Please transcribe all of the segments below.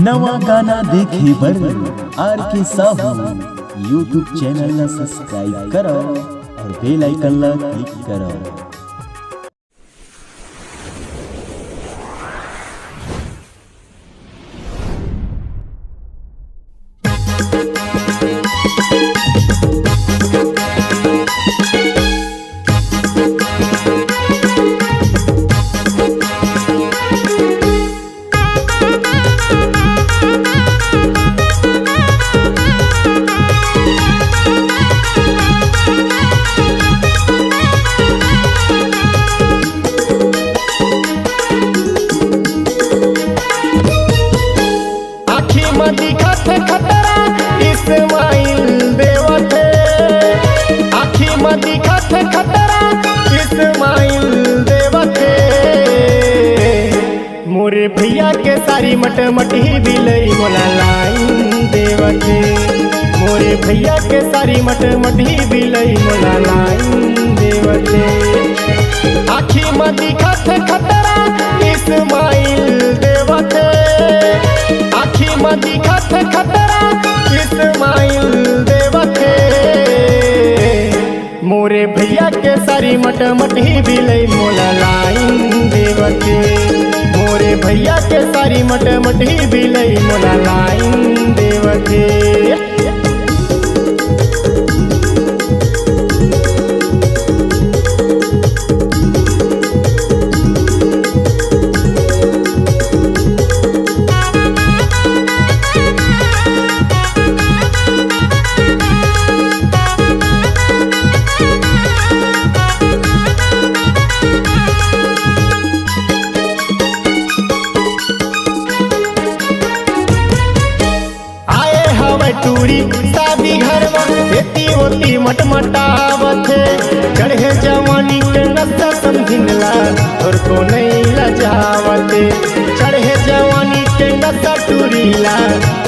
नवा गाना देखे बर आर के साहू यूट्यूब चैनल ला सब्सक्राइब करो और बेल आइकन ला क्लिक करो। दिखत खतरा इस्माइल देवत आखी में दिखत खतरा इस्माइल देवत मोरे भैया के सारी मटमटी बिलई मोला लाइन देवत मोरे भैया के सारी मटमटी बिलई मोला लाइन देवत आखी में दिखत खतरा इस्माइल देवत आखी में दिखत खतरा इस्माइल देवत मोरे भैया के सारी मटमटी बिलई मोला लाइन देवत मोरे भैया के सारी मटमटी बिलई मोला लाइन देवत। टूरी शादी घर में खेती होती मटमटावत चढ़े जवानी के नशा समझिनला और को नहीं लजावत चढ़े जवानी के नशा टूरीला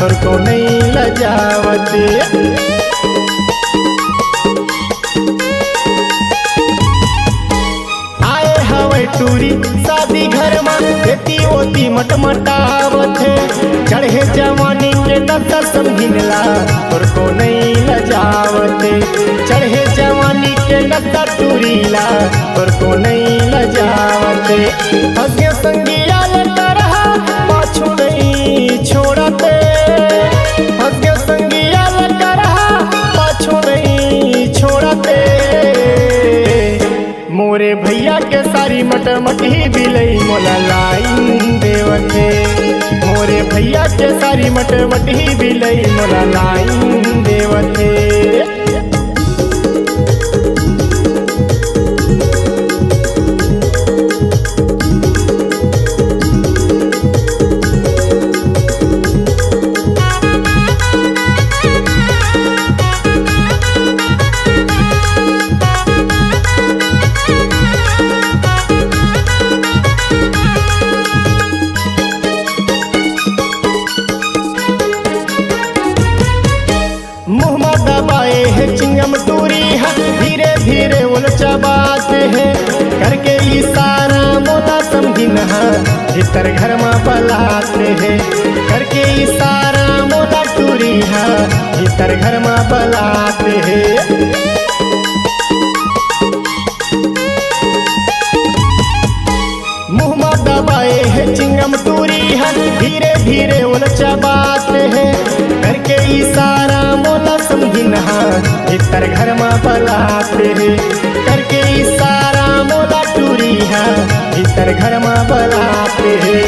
और को नहीं लजावत आए हवे टूरी शादी घर में खेती होती मटमटावत चढ़े जवानी के नशा समझिनला और को नहीं लजावत चढ़े जवानी के नशा टूरीला और को नहीं लजावत हंसगे संगिया लगा रहा पाछू नहीं छोड़ते हंसगे संगिया लगा रहा पाछू नहीं छोड़ते मोरे भैया के सारी मटमटी बिलई मोला लाइन देवते मोरे भैया के सारी मटमटी बिलई मोला लाइन देवते। दबाए है चिंगम टूरी है धीरे धीरे उलचा बात है करके इशारा मोला समझिन भीतर घर में बलाते है करके इशारा मोला टूरी है भीतर घर में बलाते है मुँह में दबाए है चिंगम टूरी है धीरे धीरे उलचा बात है करके इशारा मोला समझिन भीतर घर में बलाते है करके इशारा मोला टूरी है भीतर घर में बलाते है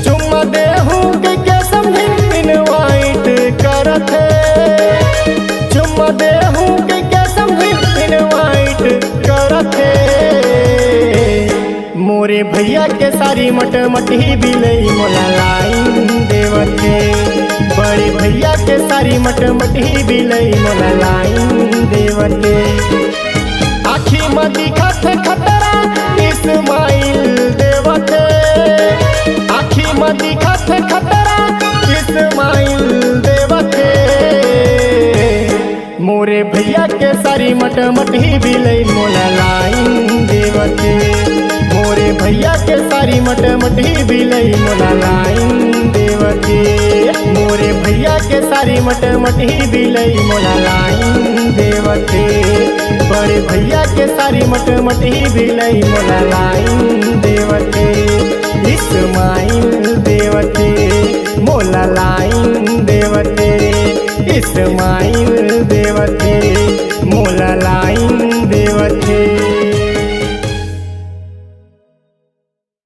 चुम्मा देहूँ के समझिन इनवाइट करत चुम्मा देहूँ के समझिन इनवाइट करत मोरे भैया के सारी मटमटी बिलई मोला लाइन देवते बड़े भैया के सारी मटमटी बिलई मोला लाइन देवते आखी में दिखत खतरा इस्माइल देवते आखी में दिखत खतरा इस्माइल देवते मोरे भैया के सारी मटमटी बिलई मोला लाइन देवते मोरे भैया के सारी मटमटी बिलई मोला लाइन देवते। के सारी मट मटी बिलई मोला लाइन देवते। बड़े भैया के सारी मट मटी बिलई मोला लाइन देवते। इस्माइल देवते मोला लाइन देवते। इस्माइल देवते।